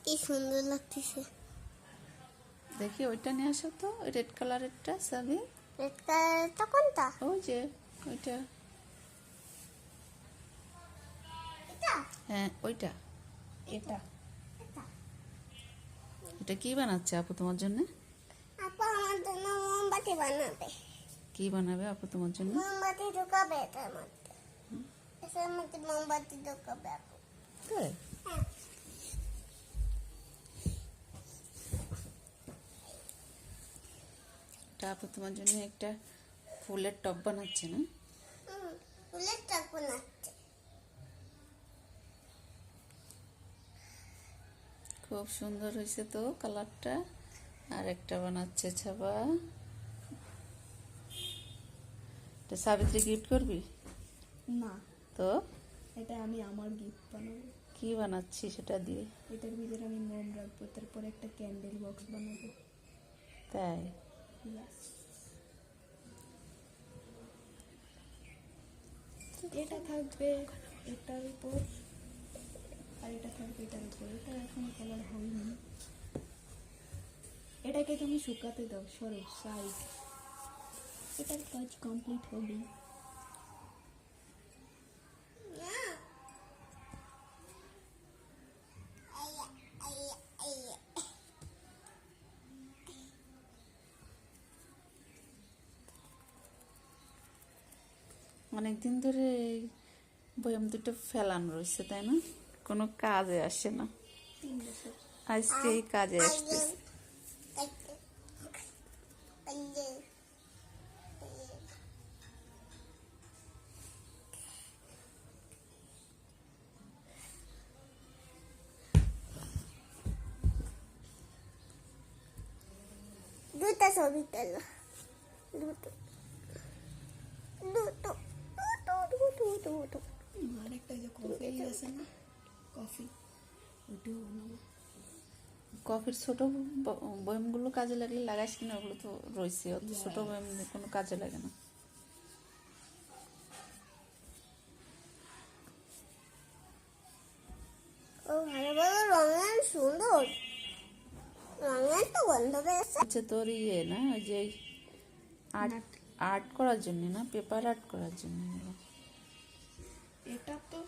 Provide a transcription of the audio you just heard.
কি সুন্দর লাগতেছে। দেখি ওইটা নিয়ে আসো তো, রেড কালারেরটা। সাবি, রেড কালারটা কোনটা? ওই যে ওইটা। এটা? হ্যাঁ ওইটা। এটা এটা কি বানাচ্ছে আপু তোমার জন্য? আপু আমার জন্য মোমবাতি বানাবে। কি বানাবে আপু তোমার জন্য? মোমবাতি ঢুকাবে এটার মধ্যে। এটার মধ্যে মোমবাতি ঢুকাবে আপু। তাই? হ্যাঁ। এটা আপু তোমার জন্য একটা ফুলের টব বানাচ্ছে না? ফুলের টব বানাচ্ছে। খুব সুন্দর হয়েছে তো কালারটা। আর একটা বানাচ্ছে ছাবা। এটা সাবিত্রী গিফট করবি না, তো? এটা আমি আমার গিফট বানাবো। কি বানাচ্ছি সেটা দিয়ে? এটার ভিতরে আমি মোম রাখবো, তারপর একটা ক্যান্ডেল বক্স বানাবো। তাই? Yes. এটা থাকবে এটার উপর, আর এটা থাকবে এটার উপর। এটা এখনো কালার হয়নি। এটাকে তুমি শুকাতে দাও, সরো সাইড। এটার কাজ কমপ্লিট হবে। অনেকদিন ধরে এই বয়াম দুটো ফেলানো রয়েছে, তাই না? কোনো কাজে আসে না। 3 বছর। আজকে এই কাজে আসতেছে। দুটা ছবি তোলো। দুটো দুটো দুটো দুটো দুটো। আরেকটা যে কফি আছে না, কফি, ওটাও বানাবো। কফির ছোট বয়ামগুলো কাজে লাগলে লাগাইস কিনা? ওগুলো তো রয়েছে, অত ছোট বয়াম কোনো কাজে লাগে না। ও ভালো ভালো রঙের সুন্দর। রঙের তো গন্ধ পেয়েছে। আচ্ছা তোর ইয়ে না, ওই যে আর্ট আর্ট করার জন্য না, পেপার আর্ট করার জন্য। এটা তো